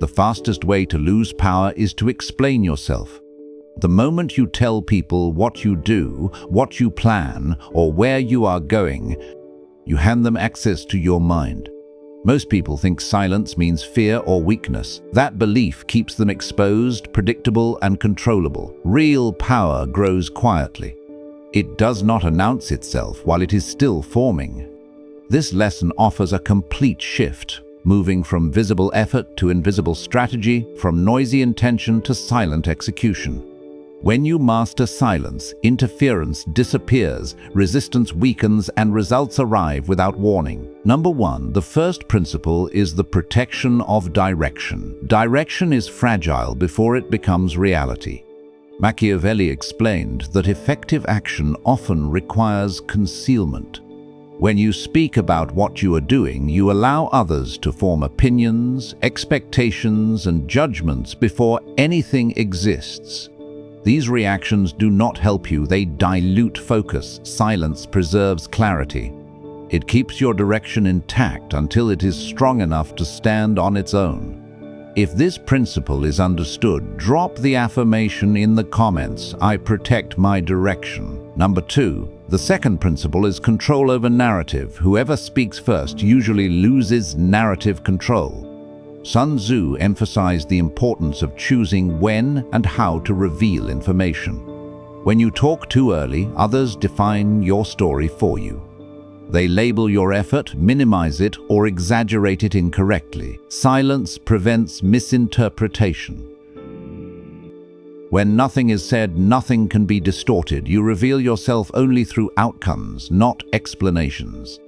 The fastest way to lose power is to explain yourself. The moment you tell people what you do, what you plan, or where you are going, you hand them access to your mind. Most people think silence means fear or weakness. That belief keeps them exposed, predictable, and controllable. Real power grows quietly. It does not announce itself while it is still forming. This lesson offers a complete shift, moving from visible effort to invisible strategy, from noisy intention to silent execution. When you master silence, interference disappears, resistance weakens, and results arrive without warning. Number 1, the first principle is the protection of direction. Direction is fragile before it becomes reality. Machiavelli explained that effective action often requires concealment. When you speak about what you are doing, you allow others to form opinions, expectations, and judgments before anything exists. These reactions do not help you, they dilute focus. Silence preserves clarity. It keeps your direction intact until it is strong enough to stand on its own. If this principle is understood, drop the affirmation in the comments, "I protect my direction." Number 2, the second principle is control over narrative. Whoever speaks first usually loses narrative control. Sun Tzu emphasized the importance of choosing when and how to reveal information. When you talk too early, others define your story for you. They label your effort, minimize it, or exaggerate it incorrectly. Silence prevents misinterpretation. When nothing is said, nothing can be distorted. You reveal yourself only through outcomes, not explanations.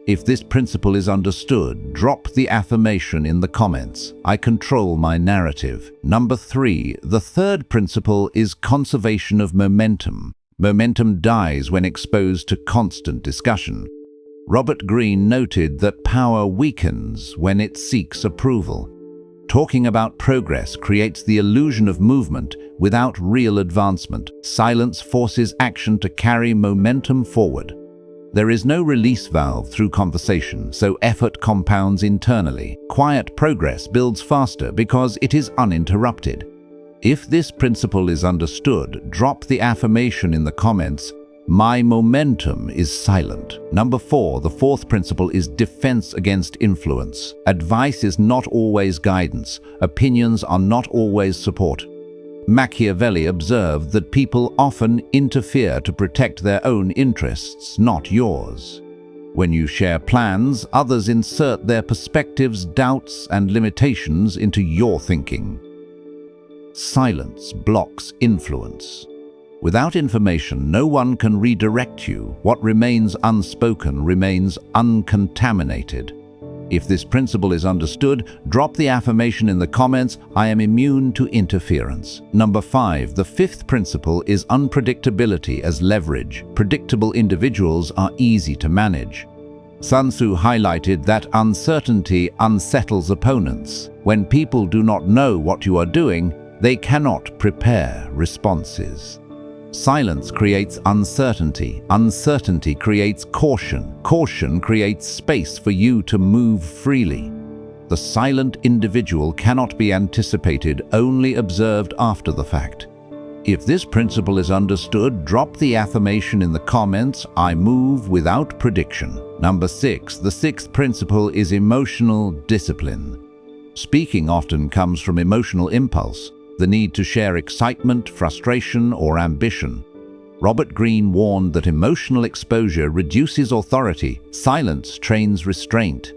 If this principle is understood, drop the affirmation in the comments, "I control my narrative." Number 3, the third principle is conservation of momentum. Momentum dies when exposed to constant discussion. Robert Greene noted that power weakens when it seeks approval. Talking about progress creates the illusion of movement without real advancement. Silence forces action to carry momentum forward. There is no release valve through conversation, so effort compounds internally. Quiet progress builds faster because it is uninterrupted. If this principle is understood, drop the affirmation in the comments, "My momentum is silent." Number 4, the fourth principle is defense against influence. Advice is not always guidance. Opinions are not always support. Machiavelli observed that people often interfere to protect their own interests, not yours. When you share plans, others insert their perspectives, doubts, and limitations into your thinking. Silence blocks influence. Without information, no one can redirect you. What remains unspoken remains uncontaminated. If this principle is understood, drop the affirmation in the comments, "I am immune to interference." Number 5, the fifth principle is unpredictability as leverage. Predictable individuals are easy to manage. Sun Tzu highlighted that uncertainty unsettles opponents. When people do not know what you are doing, they cannot prepare responses. Silence creates uncertainty. Uncertainty creates caution. Caution creates space for you to move freely. The silent individual cannot be anticipated, only observed after the fact. If this principle is understood, drop the affirmation in the comments, "I move without prediction." Number 6, the sixth principle is emotional discipline. Speaking often comes from emotional impulse, the need to share excitement, frustration, or ambition. Robert Greene warned that emotional exposure reduces authority. Silence trains restraint.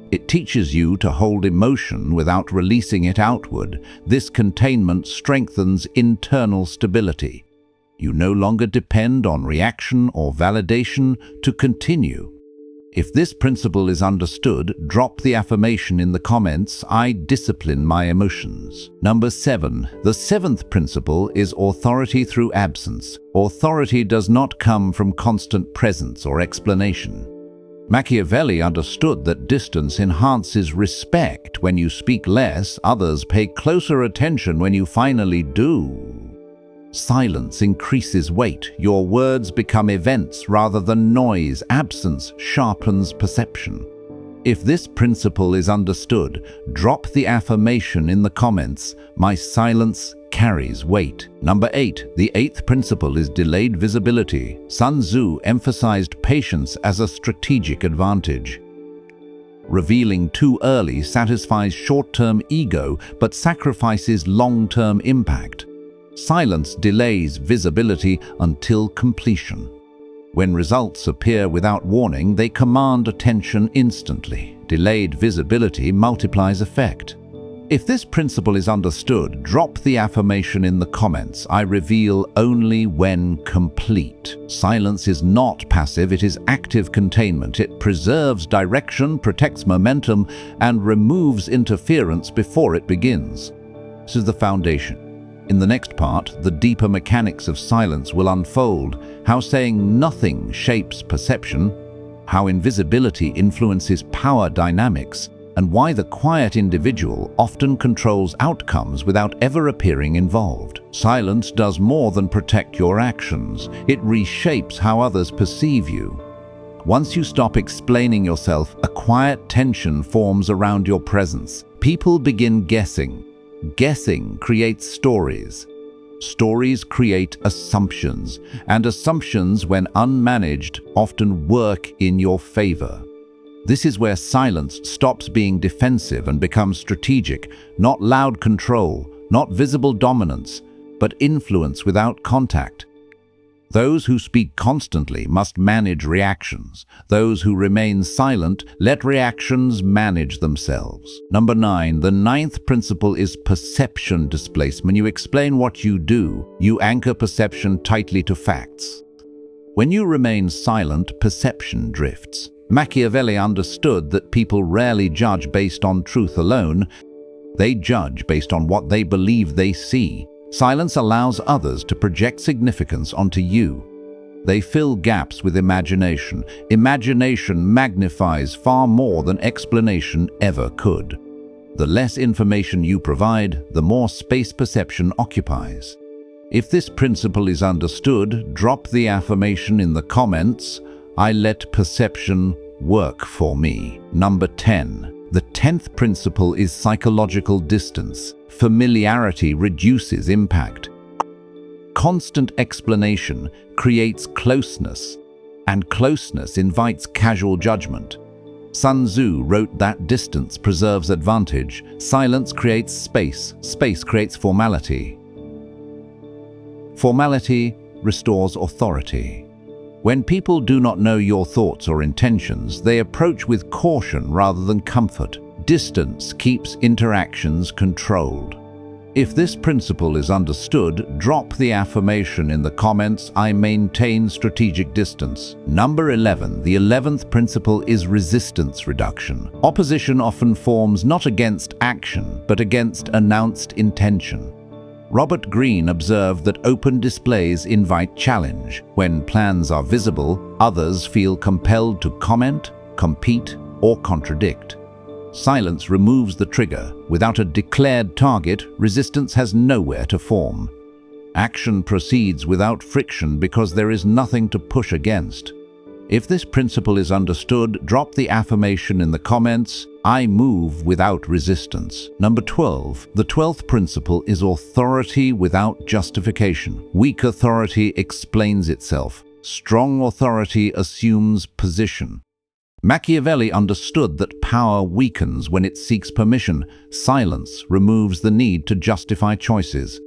It teaches you to hold emotion without releasing it outward. This containment strengthens internal stability. You no longer depend on reaction or validation to continue. If this principle is understood, drop the affirmation in the comments, "I discipline my emotions." Number 7, the seventh principle is authority through absence. Authority does not come from constant presence or explanation. Machiavelli understood that distance enhances respect. When you speak less, others pay closer attention when you finally do. Silence increases weight. Your words become events rather than noise. Absence sharpens perception. If this principle is understood, drop the affirmation in the comments, "My silence carries weight." Number 8. The 8th principle is delayed visibility. Sun Tzu emphasized patience as a strategic advantage. Revealing too early satisfies short-term ego but sacrifices long-term impact. Silence delays visibility until completion. When results appear without warning, they command attention instantly. Delayed visibility multiplies effect. If this principle is understood, drop the affirmation in the comments, "I reveal only when complete." Silence is not passive, it is active containment. It preserves direction, protects momentum, and removes interference before it begins. This is the foundation. In the next part, the deeper mechanics of silence will unfold, how saying nothing shapes perception, how invisibility influences power dynamics, and why the quiet individual often controls outcomes without ever appearing involved. Silence does more than protect your actions. It reshapes how others perceive you. Once you stop explaining yourself, a quiet tension forms around your presence. People begin guessing. Guessing creates stories. Stories create assumptions, and assumptions, when unmanaged, often work in your favor. This is where silence stops being defensive and becomes strategic, not loud control, not visible dominance, but influence without contact. Those who speak constantly must manage reactions. Those who remain silent let reactions manage themselves. Number 9. The 9th principle is perception displacement. You explain what you do, you anchor perception tightly to facts. When you remain silent, perception drifts. Machiavelli understood that people rarely judge based on truth alone. They judge based on what they believe they see. Silence allows others to project significance onto you. They fill gaps with imagination. Imagination magnifies far more than explanation ever could. The less information you provide, the more space perception occupies. If this principle is understood, drop the affirmation in the comments, "I let perception work for me." Number 10. The 10th principle is psychological distance. Familiarity reduces impact. Constant explanation creates closeness, and closeness invites casual judgment. Sun Tzu wrote that distance preserves advantage. Silence creates space. Space creates formality. Formality restores authority. When people do not know your thoughts or intentions, they approach with caution rather than comfort. Distance keeps interactions controlled. If this principle is understood, drop the affirmation in the comments, "I maintain strategic distance." Number 11. The 11th principle is resistance reduction. Opposition often forms not against action, but against announced intention. Robert Greene observed that open displays invite challenge. When plans are visible, others feel compelled to comment, compete, or contradict. Silence removes the trigger. Without a declared target, resistance has nowhere to form. Action proceeds without friction because there is nothing to push against. If this principle is understood, drop the affirmation in the comments, "I move without resistance." Number 12. The 12th principle is authority without justification. Weak authority explains itself. Strong authority assumes position. Machiavelli understood that power weakens when it seeks permission. Silence removes the need to justify choices.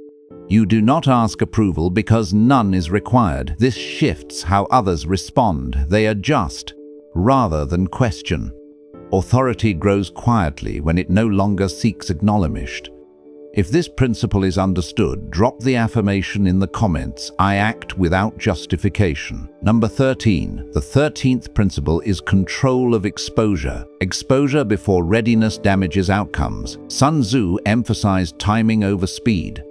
You do not ask approval because none is required. This shifts how others respond. They adjust rather than question. Authority grows quietly when it no longer seeks acknowledgement. If this principle is understood, drop the affirmation in the comments, "I act without justification." Number 13. The 13th principle is control of exposure. Exposure before readiness damages outcomes. Sun Tzu emphasized timing over speed.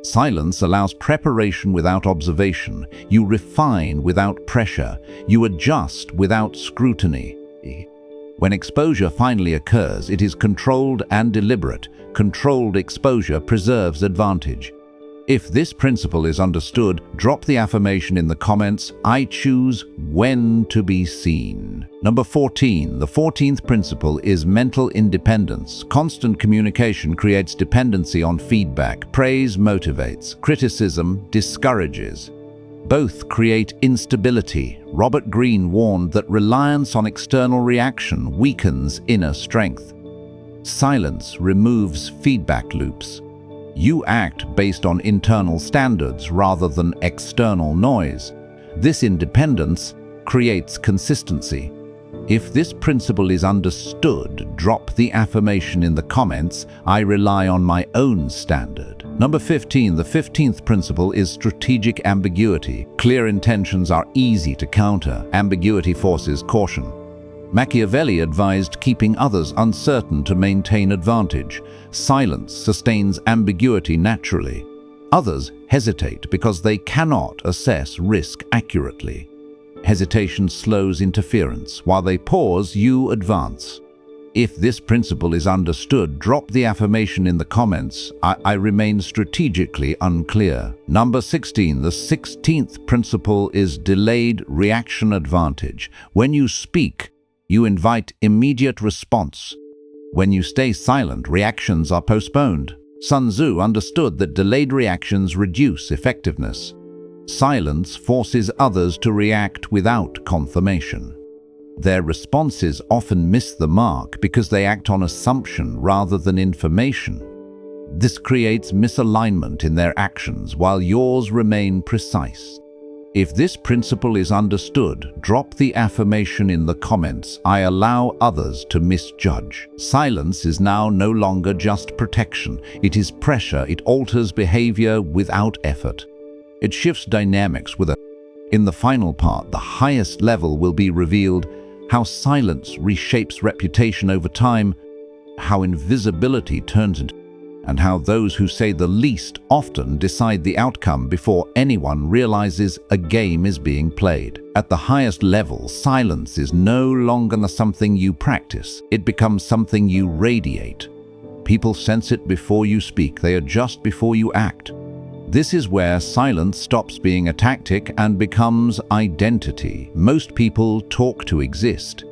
Silence allows preparation without observation. You refine without pressure. You adjust without scrutiny. When exposure finally occurs, it is controlled and deliberate. Controlled exposure preserves advantage. If this principle is understood, drop the affirmation in the comments, I choose when to be seen. Number 14. The 14th principle is mental independence. Constant communication creates dependency on feedback. Praise motivates, criticism discourages. Both create instability. Robert Greene warned that reliance on external reaction weakens inner strength. Silence removes feedback loops. You act based on internal standards rather than external noise. This independence creates consistency. If this principle is understood, drop the affirmation in the comments, I rely on my own standard. Number 15. The 15th principle is strategic ambiguity. Clear intentions are easy to counter. Ambiguity forces caution. Machiavelli advised keeping others uncertain to maintain advantage. Silence sustains ambiguity naturally. Others hesitate because they cannot assess risk accurately. Hesitation slows interference. While they pause, you advance. If this principle is understood, drop the affirmation in the comments, I remain strategically unclear. Number 16. The 16th principle is delayed reaction advantage. When you speak, you invite immediate response. When you stay silent, reactions are postponed. Sun Tzu understood that delayed reactions reduce effectiveness. Silence forces others to react without confirmation. Their responses often miss the mark because they act on assumption rather than information. This creates misalignment in their actions while yours remain precise. If this principle is understood, drop the affirmation in the comments, I allow others to misjudge. Silence is now no longer just protection. It is pressure. It alters behavior without effort. It shifts dynamics In the final part, the highest level will be revealed, how silence reshapes reputation over time, how invisibility turns into, and how those who say the least often decide the outcome before anyone realizes a game is being played. At the highest level, silence is no longer something you practice. It becomes something you radiate. People sense it before you speak. They adjust before you act. This is where silence stops being a tactic and becomes identity. Most people talk to exist.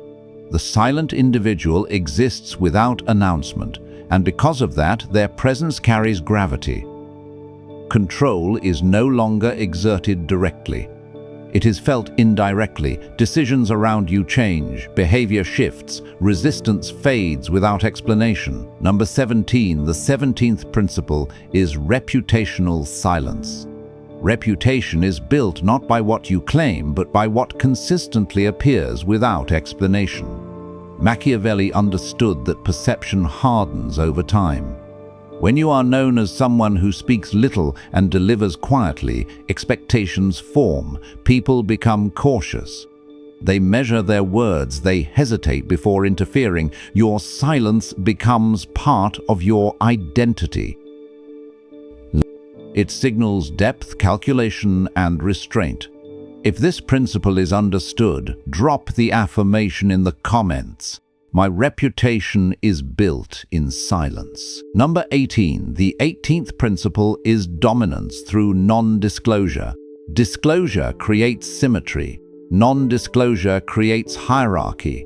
The silent individual exists without announcement, and because of that, their presence carries gravity. Control is no longer exerted directly. It is felt indirectly. Decisions around you change, behavior shifts, resistance fades without explanation. Number 17, the 17th principle is reputational silence. Reputation is built not by what you claim, but by what consistently appears without explanation. Machiavelli understood that perception hardens over time. When you are known as someone who speaks little and delivers quietly, expectations form. People become cautious. They measure their words. They hesitate before interfering. Your silence becomes part of your identity. It signals depth, calculation, and restraint. If this principle is understood, drop the affirmation in the comments. My reputation is built in silence. Number 18. The 18th principle is dominance through non-disclosure. Disclosure creates symmetry. Non-disclosure creates hierarchy.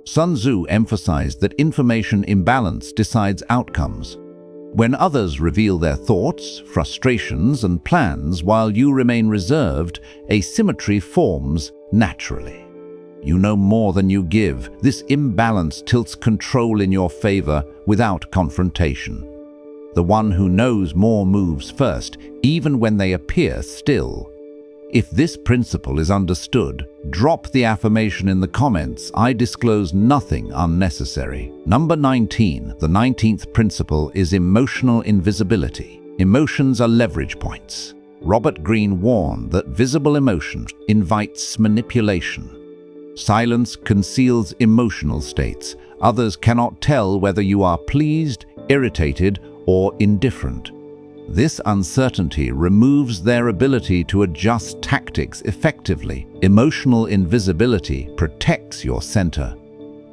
Sun Tzu emphasized that information imbalance decides outcomes. When others reveal their thoughts, frustrations, and plans while you remain reserved, asymmetry forms naturally. You know more than you give. This imbalance tilts control in your favor without confrontation. The one who knows more moves first, even when they appear still. If this principle is understood, drop the affirmation in the comments, I disclose nothing unnecessary. Number 19. The 19th principle is emotional invisibility. Emotions are leverage points. Robert Greene warned that visible emotion invites manipulation. Silence conceals emotional states. Others cannot tell whether you are pleased, irritated, or indifferent. This uncertainty removes their ability to adjust tactics effectively. Emotional invisibility protects your center.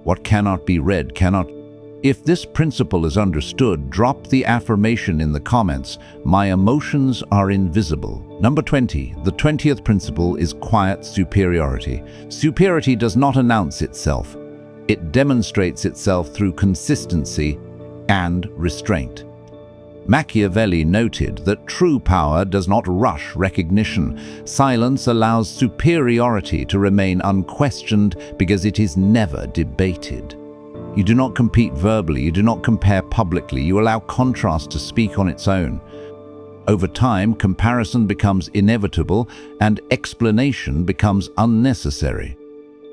What cannot be read cannot. If this principle is understood, drop the affirmation in the comments, "My emotions are invisible." Number 20. The 20th principle is quiet superiority. Superiority does not announce itself. It demonstrates itself through consistency and restraint. Machiavelli noted that true power does not rush recognition. Silence allows superiority to remain unquestioned because it is never debated. You do not compete verbally, you do not compare publicly, you allow contrast to speak on its own. Over time, comparison becomes inevitable and explanation becomes unnecessary.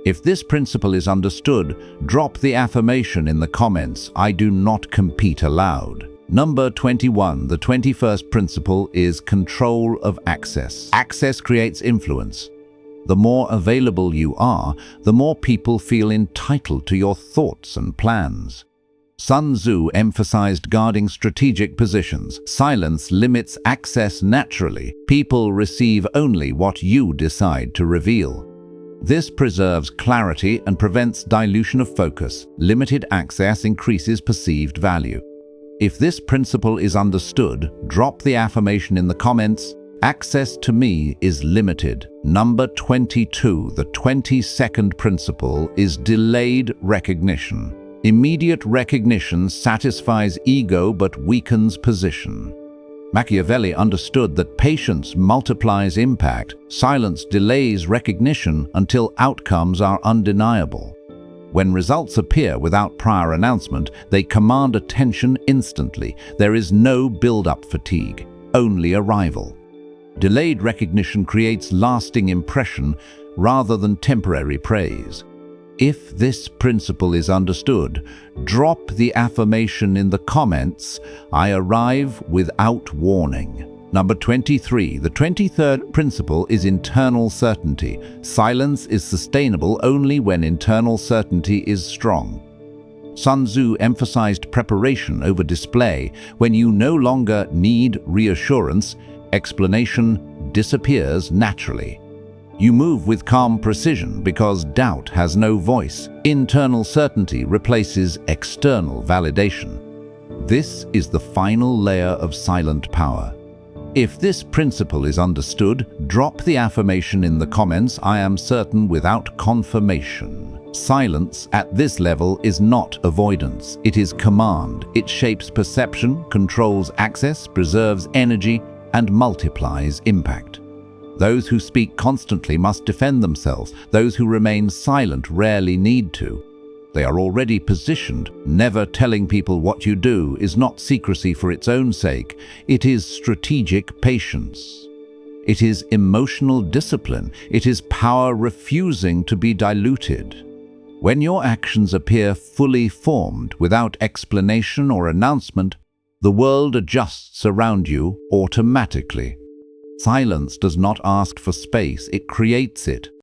If this principle is understood, drop the affirmation in the comments, "I do not compete aloud." Number 21. The 21st principle is control of access. Access creates influence. The more available you are, the more people feel entitled to your thoughts and plans. Sun Tzu emphasized guarding strategic positions. Silence limits access naturally. People receive only what you decide to reveal. This preserves clarity and prevents dilution of focus. Limited access increases perceived value. If this principle is understood, drop the affirmation in the comments, "Access to me is limited." Number 22. The 22nd principle is delayed recognition. Immediate recognition satisfies ego but weakens position. Machiavelli understood that patience multiplies impact. Silence delays recognition until outcomes are undeniable. When results appear without prior announcement, they command attention instantly. There is no build-up fatigue, only arrival. Delayed recognition creates lasting impression rather than temporary praise. If this principle is understood, drop the affirmation in the comments, "I arrive without warning." Number 23. The 23rd principle is internal certainty. Silence is sustainable only when internal certainty is strong. Sun Tzu emphasized preparation over display. When you no longer need reassurance, explanation disappears naturally. You move with calm precision because doubt has no voice. Internal certainty replaces external validation. This is the final layer of silent power. If this principle is understood, drop the affirmation in the comments, "I am certain without confirmation." Silence at this level is not avoidance, it is command. It shapes perception, controls access, preserves energy, and multiplies impact. Those who speak constantly must defend themselves. Those who remain silent rarely need to. They are already positioned. Never telling people what you do is not secrecy for its own sake. It is strategic patience. It is emotional discipline. It is power refusing to be diluted. When your actions appear fully formed, without explanation or announcement, the world adjusts around you automatically. Silence does not ask for space, it creates it.